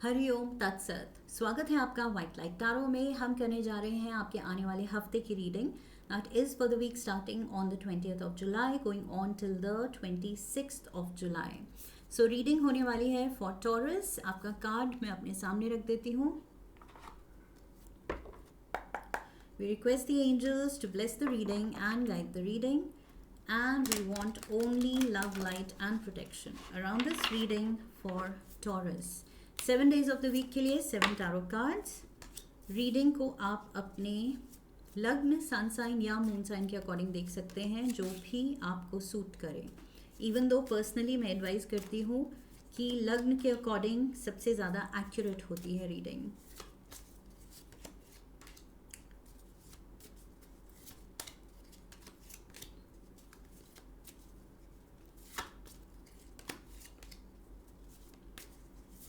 हरिओम तत्सत। स्वागत है आपका व्हाइट लाइट टैरो में। हम करने जा रहे हैं आपके आने वाले हफ्ते की reading. That is for the week starting on the 20th of July going on till the 26th of July. So reading होने वाली है फॉर टॉरस। आपका कार्ड मैं अपने सामने रख देती हूँ। We request the angels to bless the reading and guide the reading, and we want only love, light and protection around this reading for Taurus. 7 days of the week के लिए 7 tarot cards. Reading को आप अपने लग्न, sun sign या moon sign के according देख सकते हैं, जो भी आपको सूट करे। इवन दो पर्सनली मैं एडवाइस करती हूँ कि लग्न के अकॉर्डिंग सबसे ज़्यादा एक्यूरेट होती है reading.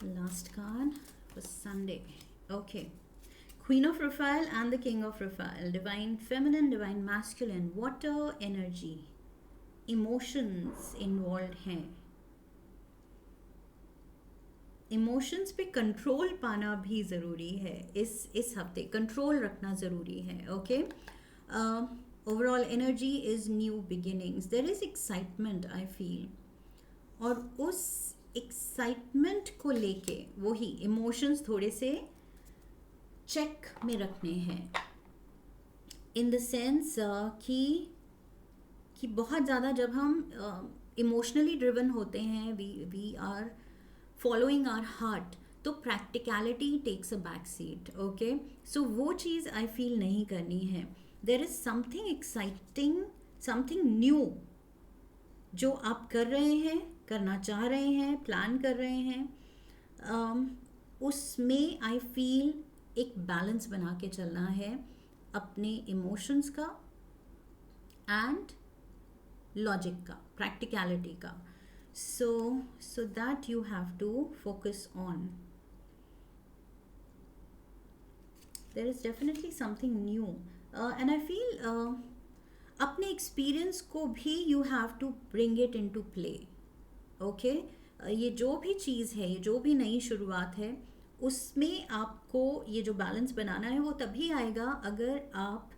Last card for Sunday. Okay. Queen of Raphael and the King of Raphael. Divine feminine, divine masculine. Water energy. Emotions involved हैं. Emotions पे कंट्रोल पाना भी ज़रूरी है। इस हफ्ते कंट्रोल रखना ज़रूरी है। Okay. Overall energy is new beginnings. There is excitement I feel, और उस एक्साइटमेंट को लेके वही इमोशंस थोड़े से चेक में रखने हैं, इन द सेंस कि बहुत ज़्यादा जब हम इमोशनली ड्रिवन होते हैं, we are following our heart, तो practicality takes a back seat. Okay, so वो चीज़ आई फील नहीं करनी है। There is something exciting, something new जो आप कर रहे हैं, करना चाह रहे हैं, प्लान कर रहे हैं। उसमें आई फील एक बैलेंस बना के चलना है अपने इमोशंस का एंड लॉजिक का, प्रैक्टिकलिटी का। So that you have to focus on. There is definitely something new and I feel अपने एक्सपीरियंस को भी you have to bring it into play. Okay, ये जो भी चीज़ है, ये जो भी नई शुरुआत है, उसमें आपको ये जो बैलेंस बनाना है वो तभी आएगा अगर आप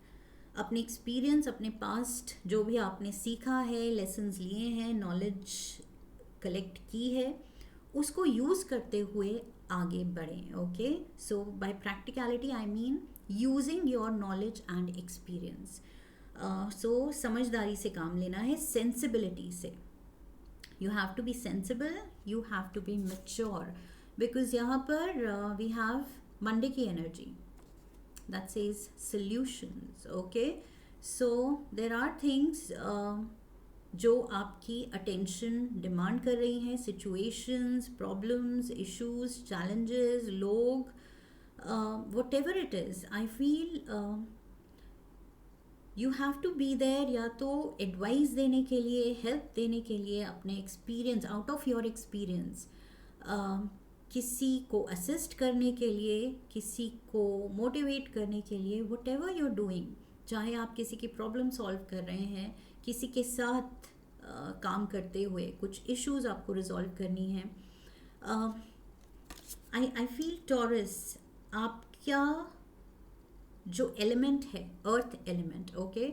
अपने एक्सपीरियंस, अपने पास्ट जो भी आपने सीखा है, लेसन्स लिए हैं, नॉलेज कलेक्ट की है, उसको यूज़ करते हुए आगे बढ़ें। Okay, so by practicality I mean using your knowledge and experience. So समझदारी से काम लेना है, सेंसिबिलिटी से। You have to be sensible, you have to be mature, because यहाँ पर we have Monday की energy that says solutions. Okay, so there are things जो आपकी attention demand कर रही हैं, situations, problems, issues, challenges, लोग, whatever it is, I feel you have to be there, या तो एडवाइस देने के लिए, हेल्प देने के लिए, अपने experience, out of your experience, किसी को असिस्ट करने के लिए, किसी को मोटिवेट करने के लिए, whatever you are doing, चाहे आप किसी की प्रॉब्लम सॉल्व कर रहे हैं, किसी के साथ काम करते हुए कुछ इश्यूज आपको रिजॉल्व करनी है। आई फील टॉरस, आप क्या जो एलिमेंट है, earth element, okay,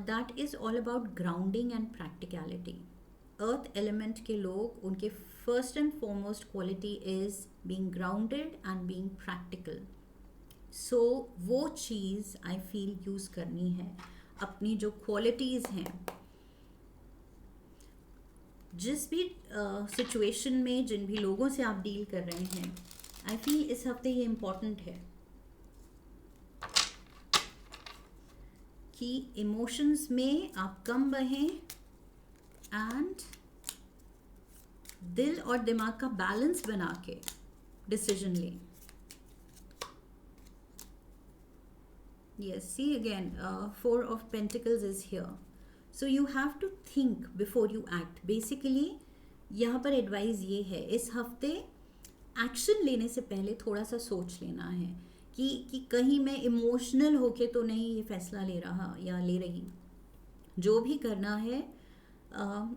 that is all about grounding and practicality. Earth element के लोग, उनके first and foremost quality is being grounded and being practical. So वो चीज़ आई फील यूज़ करनी है। अपनी जो क्वालिटीज़ हैं, जिस भी सिचुएशन में, जिन भी लोगों से आप डील कर रहे हैं, आई फील इस हफ्ते ये इम्पॉर्टेंट है कि इमोशंस में आप कम बहें एंड दिल और दिमाग का बैलेंस बना के डिसीजन लें। Yes, see again, 4 of pentacles is here, so you have to think before you act. Basically यहाँ पर एडवाइस ये है, इस हफ्ते एक्शन लेने से पहले थोड़ा सा सोच लेना है कि कहीं मैं इमोशनल होके तो नहीं ये फैसला ले रहा या ले रही। जो भी करना है,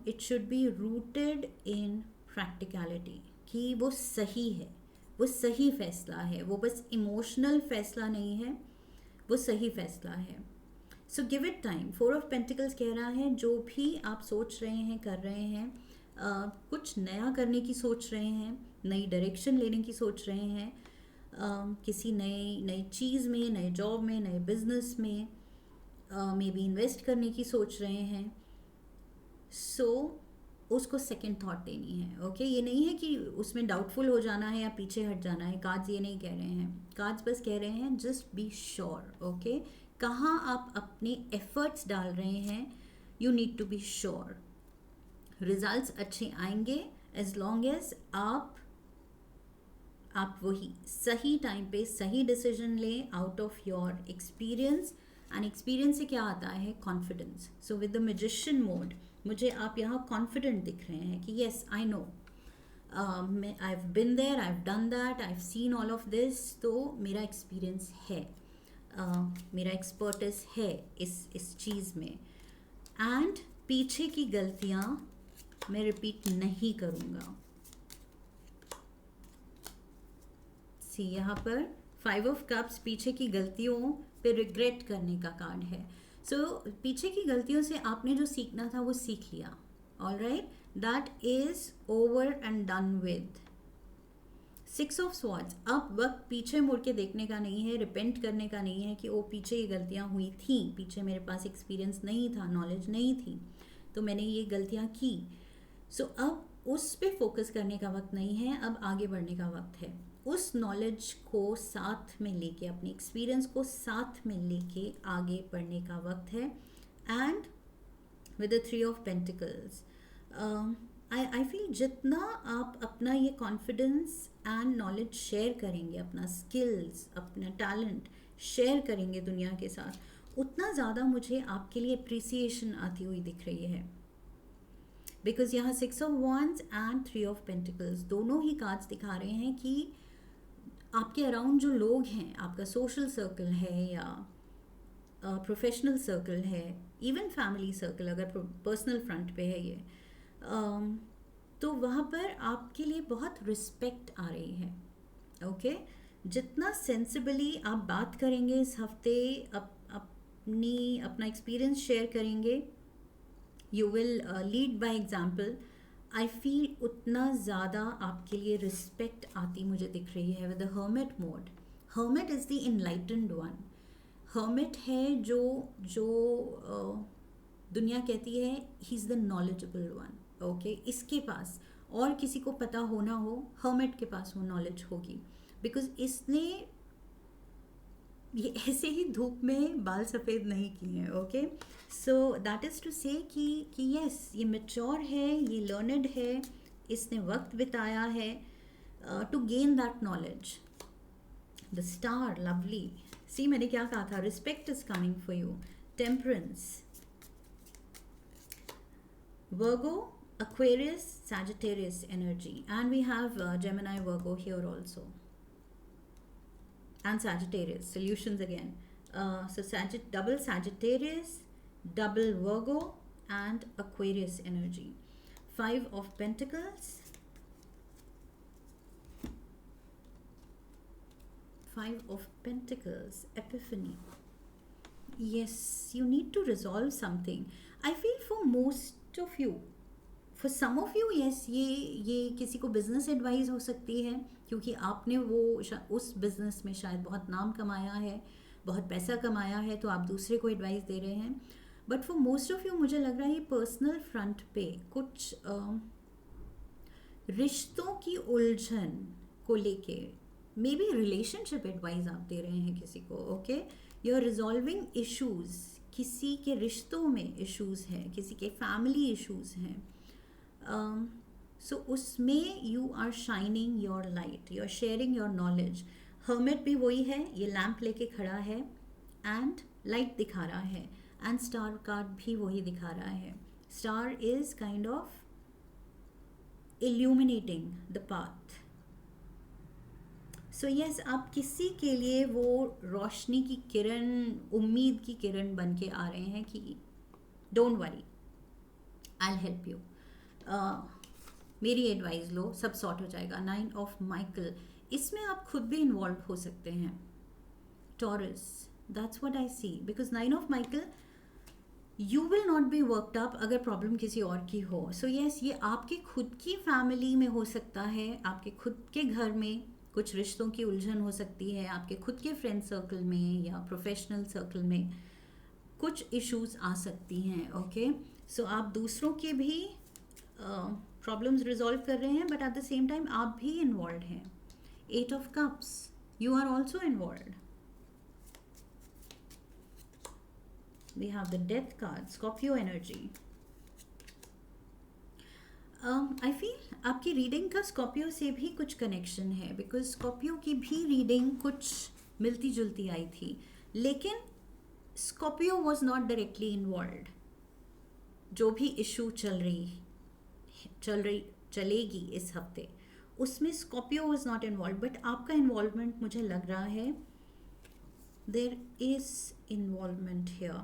it should be rooted in practicality, कि वो सही है, वो सही फैसला है, वो बस इमोशनल फैसला नहीं है, वो सही फैसला है. So give it time. Four of pentacles कह रहा है जो भी आप सोच रहे हैं, कर रहे हैं, कुछ नया करने की सोच रहे हैं, नई डायरेक्शन लेने की सोच रहे हैं, किसी नई नई चीज़ में, नए जॉब में, नए बिजनेस में मे बी इन्वेस्ट करने की सोच रहे हैं. सो उसको सेकंड थॉट देनी है. ओके ये नहीं है कि उसमें डाउटफुल हो जाना है या पीछे हट जाना है. कार्ड्स ये नहीं कह रहे हैं. कार्ड्स बस कह रहे हैं जस्ट बी श्योर. ओके कहाँ आप अपने एफर्ट्स डाल रहे हैं, you need to be sure. Results अच्छे आएंगे एज लॉन्ग एज आप वही सही टाइम पे सही डिसीजन लें out of your experience. And experience से क्या आता है? Confidence. So with the magician mode मुझे आप यहाँ कॉन्फिडेंट दिख रहे हैं कि yes I know, I have been there, I have done that, I have seen all of this. तो मेरा एक्सपीरियंस है, मेरा एक्सपर्टिस है इस चीज़ में. एंड पीछे की गलतियाँ मैं रिपीट नहीं करूँगा. सी यहाँ पर 5 ऑफ कप्स पीछे की गलतियों पे रिग्रेट करने का कार्ड है. सो पीछे की गलतियों से आपने जो सीखना था वो सीख लिया. Alright, that is over and done with. 6 of swords. अब वक्त पीछे मुड़ के देखने का नहीं है, रिपेंट करने का नहीं है कि वो पीछे ये गलतियाँ हुई थी, पीछे मेरे पास एक्सपीरियंस नहीं था, नॉलेज नहीं थी, तो मैंने ये गलतियाँ की. सो अब उस पे फोकस करने का वक्त नहीं है, अब आगे बढ़ने का वक्त है. उस नॉलेज को साथ में लेके, अपने एक्सपीरियंस को साथ में लेके आगे बढ़ने का वक्त है. And with the 3 of pentacles, I feel जितना आप अपना ये कॉन्फिडेंस एंड नॉलेज शेयर करेंगे, अपना स्किल्स, अपना टैलेंट शेयर करेंगे दुनिया के साथ, उतना ज़्यादा मुझे आपके लिए अप्रिसिएशन आती हुई दिख रही है. बिकॉज यहाँ 6 of wands and 3 of pentacles दोनों ही कार्ड्स दिखा रहे हैं कि आपके अराउंड जो लोग हैं, आपका सोशल सर्कल है या प्रोफेशनल सर्कल है, इवन फैमिली सर्कल अगर पर्सनल फ्रंट पे है ये, तो वहाँ पर आपके लिए बहुत रिस्पेक्ट आ रही है. ओके जितना सेंसिबली आप बात करेंगे इस हफ्ते, अपना एक्सपीरियंस शेयर करेंगे, you will lead by example, I feel उतना ज़्यादा आपके लिए रिस्पेक्ट आती मुझे दिख रही है. With the hermit mode, hermit is the enlightened one. Hermit है जो दुनिया कहती है he is the knowledgeable one. Okay इसके पास और किसी को पता हो ना हो, हर्मिट के पास वो नॉलेज होगी. बिकॉज इसने ये ऐसे ही धूप में बाल सफ़ेद नहीं किए हैं. Okay so that is to say कि यस ये मैच्योर है, ये लर्नड है, इसने वक्त बिताया है to gain that knowledge. The star, lovely. See मैंने क्या कहा था, respect is coming for you. Temperance, Virgo, Aquarius, Sagittarius energy, and we have Gemini, Virgo here also, and Sagittarius. Solutions again. So double Sagittarius, double Virgo, and Aquarius energy. 5 of Pentacles, 5 of Pentacles, Epiphany. Yes, you need to resolve something. I feel for most of you, for some of you yes, ये किसी को business advice हो सकती है क्योंकि आपने वो उस बिजनेस में शायद बहुत नाम कमाया है, बहुत पैसा कमाया है, तो आप दूसरे को एडवाइस दे रहे हैं. But for most of you मुझे लग रहा है पर्सनल फ्रंट पे कुछ रिश्तों की उलझन को लेके मे बी रिलेशनशिप एडवाइस आप दे रहे हैं किसी को. Okay you are resolving issues, किसी के रिश्तों में इशूज़ हैं, किसी के फैमिली इशूज़ हैं. सो उसमें you are shining your light, you are sharing your knowledge. Hermit भी वही है, ये लैम्प लेके खड़ा है एंड लाइट दिखा रहा है, एंड स्टार कार्ड भी वही दिखा रहा है. Star is kind of illuminating the path. So yes आप किसी के लिए वो रोशनी की किरण, उम्मीद की किरण बन के आ रहे हैं कि don't worry, I will help you, मेरी एडवाइस लो, सब सॉर्ट हो जाएगा. 9 ऑफ माइकल, इसमें आप खुद भी इन्वॉल्व हो सकते हैं. Taurus, that's what I see, because 9 of Michael, you will not be worked up अगर प्रॉब्लम किसी और की हो. सो यस, ये आपकी खुद की फैमिली में हो सकता है, आपके खुद के घर में कुछ रिश्तों की उलझन हो सकती है, आपके खुद के फ्रेंड सर्कल में या प्रोफेशनल सर्कल में कुछ इश्यूज आ सकती हैं. ओके, सो आप दूसरों के भी प्रॉब्लम्स रिजॉल्व कर रहे हैं, but at the same time आप भी इन्वॉल्व हैं. 8 of cups, you are also involve. We have the death card, Scorpio energy. I feel आपकी रीडिंग का स्कॉर्पियो से भी कुछ कनेक्शन है, बिकॉज स्कॉर्पियो की भी रीडिंग कुछ मिलती जुलती आई थी, लेकिन Scorpio was not directly involve. जो भी इशू चलेगी इस हफ्ते, उसमें Scorpio was not involve, but आपका इन्वॉल्वमेंट मुझे लग रहा है, देयर इज इन्वॉल्वमेंट हियर.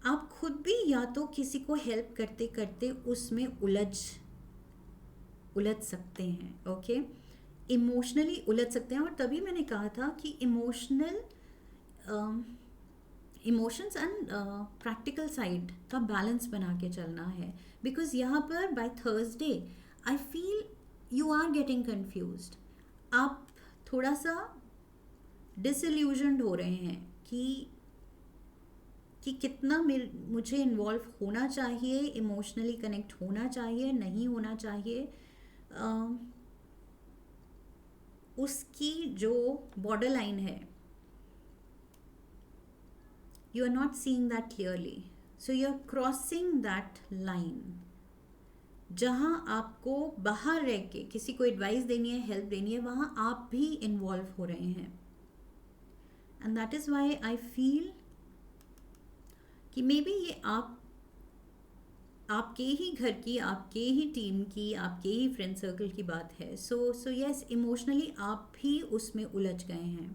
आप खुद भी या तो किसी को हेल्प करते करते उसमें उलझ सकते हैं. ओके, इमोशनली उलझ सकते हैं. और तभी मैंने कहा था कि इमोशंस एंड प्रैक्टिकल साइड का बैलेंस बना के चलना है, बिकॉज यहाँ पर by Thursday I feel you are getting confused. आप थोड़ा सा डिसइल्यूजन्ड हो रहे हैं कि कितना मुझे इन्वॉल्व होना चाहिए, इमोशनली कनेक्ट होना चाहिए, नहीं होना चाहिए. उसकी जो बॉर्डर लाइन है, you are not seeing that clearly, so you are crossing that line. जहाँ आपको बाहर रह के किसी को एडवाइस देनी है, हेल्प देनी है, वहाँ आप भी इन्वॉल्व हो रहे हैं. And that is why I feel कि मे बी ये आपके ही घर की, आपके ही टीम की, आपके ही फ्रेंड सर्कल की बात है. सो यस, इमोशनली आप भी उसमें उलझ गए हैं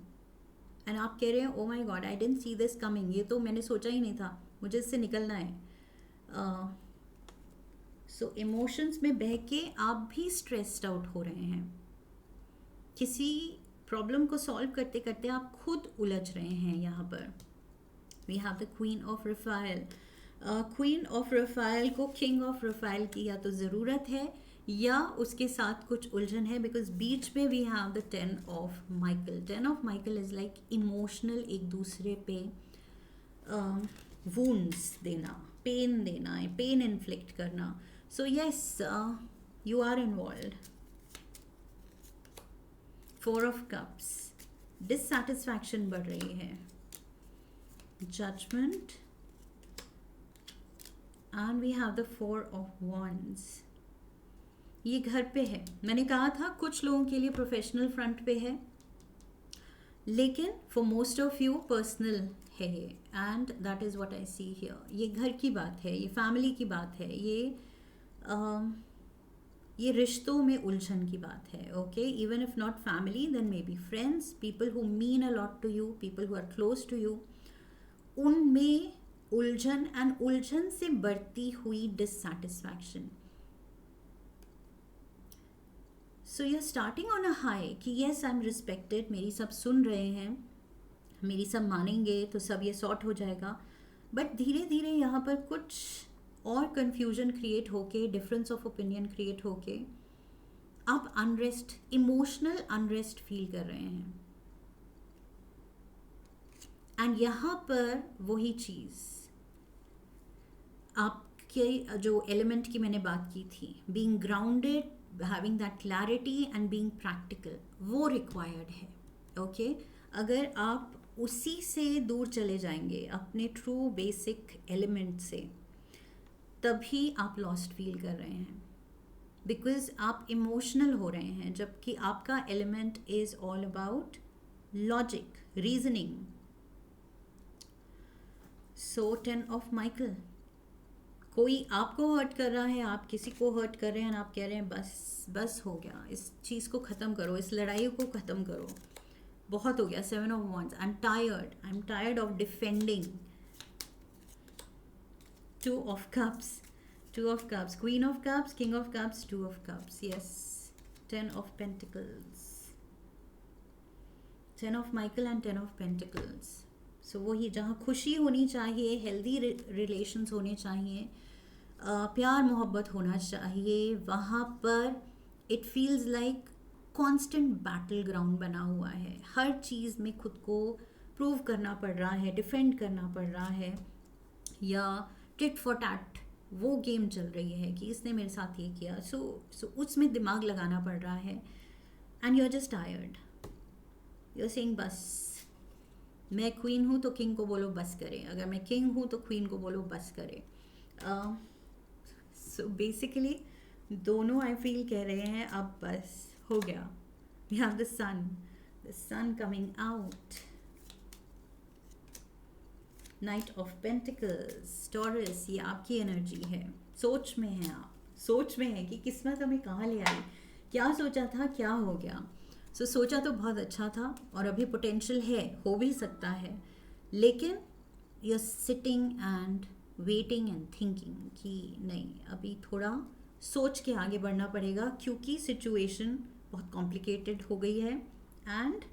एंड आप कह रहे हैं, oh my God, I didn't see this coming, ये तो मैंने सोचा ही नहीं था, मुझे इससे निकलना है. सो इमोशंस में बह के आप भी स्ट्रेस्ड आउट हो रहे हैं. किसी प्रॉब्लम को सॉल्व करते करते आप खुद उलझ रहे हैं. यहाँ पर we have the queen of Raphael. Queen of Raphael को किंग ऑफ रफाइल की या तो ज़रूरत है या उसके साथ कुछ उलझन है, बिकॉज बीच में we have the 10 of Michael. 10 of Michael is like emotional, एक दूसरे पे वुंड्स देना, पेन देना, पेन इन्फ्लिक्ट करना. So yes, you are involve. 4 of cups, dissatisfaction बढ़ रही है. Judgement and we have the 4 of wands. ये घर पे है, मैंने कहा था कुछ लोगों के लिए प्रोफेशनल फ्रंट पे है, लेकिन for most of you personal है ये. And that is what I see here. ये घर की बात है, ये फैमिली की बात है, ये रिश्तों में उलझन की बात है. Okay, even if not family, then maybe friends, people who mean a lot to you, people who are close to you, उनमें उलझन एंड उलझन से बढ़ती हुई dissatisfaction. So you are starting on a high कि yes, I am respected, मेरी सब सुन रहे हैं, मेरी सब मानेंगे तो सब ये सॉर्ट हो जाएगा. बट धीरे धीरे यहाँ पर कुछ और कन्फ्यूजन क्रिएट होके, डिफरेंस ऑफ ओपिनियन क्रिएट होके आप अनरेस्ट, इमोशनल अनरेस्ट फील कर रहे हैं. एंड यहाँ पर वही चीज़ आपके जो एलिमेंट की मैंने बात की थी, being grounded, having that clarity and being practical, वो रिक्वायर्ड है. ओके, अगर आप उसी से दूर चले जाएंगे, अपने ट्रू बेसिक एलिमेंट से, तभी आप लॉस्ट फील कर रहे हैं, बिकॉज आप इमोशनल हो रहे हैं, जबकि आपका element is all about logic, reasoning. So 10 of Michael, कोई आपको हर्ट कर रहा है, आप किसी को हर्ट कर रहे हैं, आप कह रहे हैं बस हो गया, इस चीज़ को ख़त्म करो, इस लड़ाई को ख़त्म करो, बहुत हो गया. 7 of wands, I am tired of defending. 2 of cups, queen of cups, king of cups, 2 of cups. Yes, 10 of Pentacles, 10 of Michael and 10 of Pentacles. सो वही जहाँ खुशी होनी चाहिए, हेल्दी रिलेशंस होने चाहिए, प्यार मोहब्बत होना चाहिए, वहाँ पर it feels like constant battle ground बना हुआ है. हर चीज़ में खुद को प्रूव करना पड़ रहा है, डिफेंड करना पड़ रहा है, या टिट फॉर टैट वो गेम चल रही है कि इसने मेरे साथ ये किया. सो उसमें दिमाग लगाना पड़ रहा है. And you are just tired. You are saying बस, मैं क्वीन हूँ तो किंग को बोलो बस करे, अगर मैं किंग हूँ तो क्वीन को बोलो बस करे. सो बेसिकली दोनों आई फील कह रहे हैं अब बस हो गया. We have the sun coming out. Knight of pentacles, Taurus, ये आपकी एनर्जी है. सोच में हैं आप, सोच में है कि किस्मत हमें कहाँ ले आई, क्या सोचा था क्या हो गया. सोचा तो बहुत अच्छा था और अभी पोटेंशियल है, हो भी सकता है, लेकिन you are sitting and waiting and thinking कि नहीं, अभी थोड़ा सोच के आगे बढ़ना पड़ेगा क्योंकि सिचुएशन बहुत कॉम्प्लिकेटेड हो गई है एंड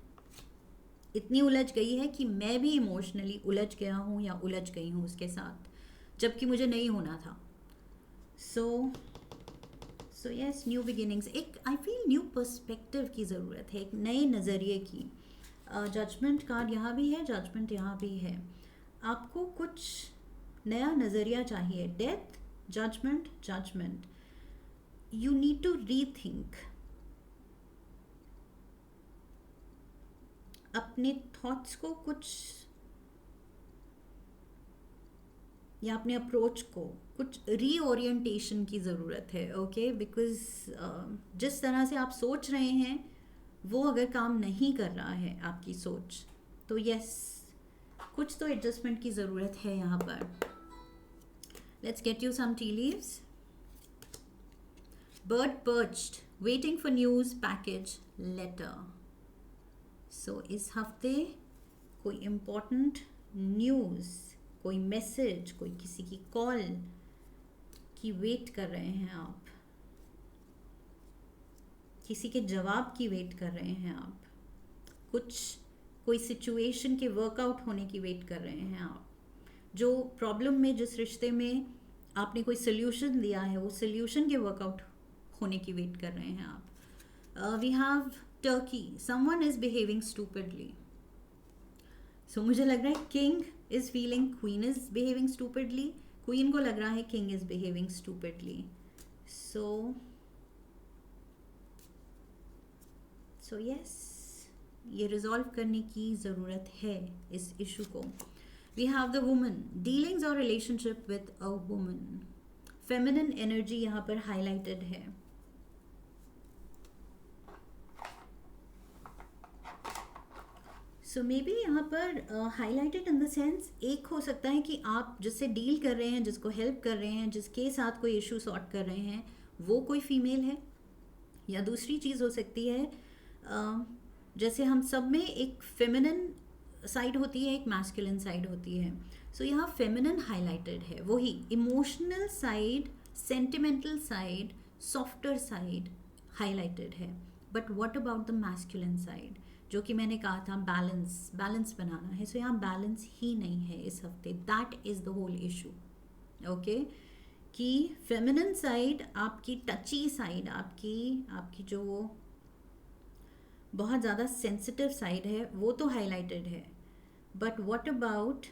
इतनी उलझ गई है कि मैं भी इमोशनली उलझ गया हूँ या उलझ गई हूँ उसके साथ, जबकि मुझे नहीं होना था. सो यस, न्यू बिगिनिंग्स, एक आई फील न्यू पर्सपेक्टिव की ज़रूरत है, एक नए नज़रिए की. जजमेंट कार्ड यहाँ भी है, जजमेंट यहाँ भी है. आपको कुछ नया नज़रिया चाहिए. Death, judgement, judgement. You need to rethink अपने थॉट्स को कुछ, या अपने अप्रोच को कुछ रीओरिएंटेशन की ज़रूरत है. ओके, बिकॉज जिस तरह से आप सोच रहे हैं वो अगर काम नहीं कर रहा है आपकी सोच, तो यस, कुछ तो एडजस्टमेंट की ज़रूरत है यहाँ पर. Let's get you some tea leaves. Bird perched, waiting for news, package, letter. So इस हफ्ते कोई इम्पोर्टेंट न्यूज़, कोई मैसेज, कोई किसी की कॉल की वेट कर रहे हैं आप, किसी के जवाब की वेट कर रहे हैं आप, कोई सिचुएशन के वर्कआउट होने की वेट कर रहे हैं आप, जो प्रॉब्लम में, जिस रिश्ते में आपने कोई सोल्यूशन दिया है, वो सोल्यूशन के वर्कआउट होने की वेट कर रहे हैं आप. We have turkey, someone is behaving stupidly. So मुझे लग रहा है king is feeling queen is behaving stupidly, queen को लग रहा है king is behaving stupidly. So yes, ये रिजॉल्व करने की ज़रूरत है इस इशू को. We have the woman, dealings और relationship with a woman. Feminine energy यहाँ पर हाईलाइटेड है. सो मे बी यहाँ पर हाईलाइटेड इन द सेंस, एक हो सकता है कि आप जिससे डील कर रहे हैं, जिसको हेल्प कर रहे हैं, जिसके साथ कोई इशू सॉर्ट कर रहे हैं, वो कोई फीमेल है. या दूसरी चीज़ हो सकती है, जैसे हम सब में एक फेमिनिन साइड होती है, एक मैस्कुलिन साइड होती है. सो यहाँ फेमिनिन हाईलाइटेड है, वही emotional side, sentimental side, softer side highlighted है. But what about the masculine side, जो कि मैंने कहा था बैलेंस बनाना है. सो यहाँ बैलेंस ही नहीं है इस हफ्ते. That is the whole issue. Okay, कि फेमिनिन साइड, आपकी टची साइड, आपकी जो वो बहुत ज़्यादा सेंसिटिव साइड है, वो तो हाईलाइटेड है. But what about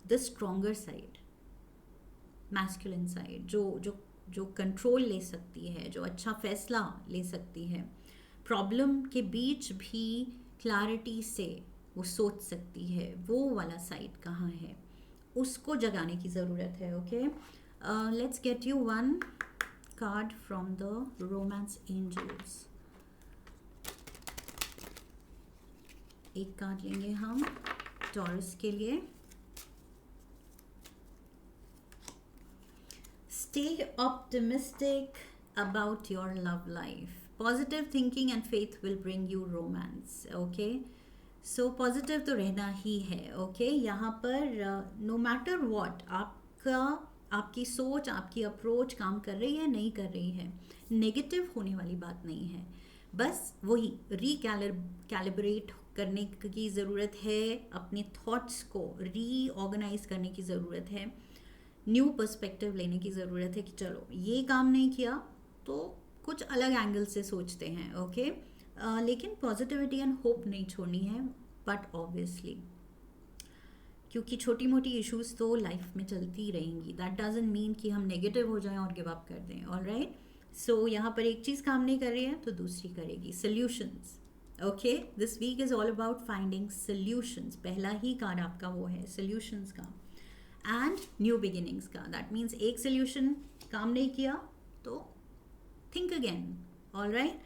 the stronger side, masculine side, जो कंट्रोल ले सकती है, जो अच्छा फैसला ले सकती है, प्रॉब्लम के बीच भी क्लैरिटी से वो सोच सकती है, वो वाला साइड कहाँ है, उसको जगाने की ज़रूरत है. Okay, let's get you one card from the romance angels. एक कार्ड लेंगे हम टॉरस के लिए. Stay optimistic about your love life. Positive thinking and faith will bring you romance. Okay, so positive तो रहना ही है. ओके, यहाँ पर नो मैटर व्हाट, आपकी सोच, आपकी अप्रोच काम कर रही है, नहीं कर रही है, नेगेटिव होने वाली बात नहीं है. बस वही कैलिब्रेट करने की ज़रूरत है, अपने थॉट्स को रीऑर्गेनाइज करने की ज़रूरत है, न्यू पर्सपेक्टिव लेने की ज़रूरत है कि चलो ये काम नहीं किया तो कुछ अलग एंगल से सोचते हैं, ओके। लेकिन पॉजिटिविटी एंड होप नहीं छोड़नी है, बट ऑब्वियसली क्योंकि छोटी मोटी इश्यूज तो लाइफ में चलती रहेंगी, दैट डजंट मीन कि हम नेगेटिव हो जाएं और गिव अप कर दें, ऑलराइट। सो यहाँ पर एक चीज़ काम नहीं कर रही है तो दूसरी करेगी, solutions. Okay, this week is all about finding solutions. पहला ही कार्ड आपका वो है सॉल्यूशंस का एंड न्यू बिगिनिंग्स का। दैट मीन्स एक सॉल्यूशन काम नहीं किया तो think again, alright.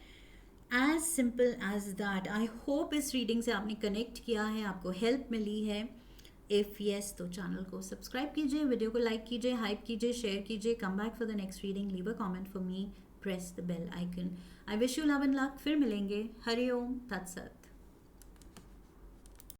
As simple as that. I hope इस रीडिंग से आपने कनेक्ट किया है, आपको हेल्प मिली है। इफ़ येस तो चैनल को सब्सक्राइब कीजिए, वीडियो को लाइक कीजिए, हाइप कीजिए, शेयर कीजिए। Come back for the next reading, leave a comment for me, press the bell icon. I wish you love and luck. फिर मिलेंगे। हरि ओम तत्सत।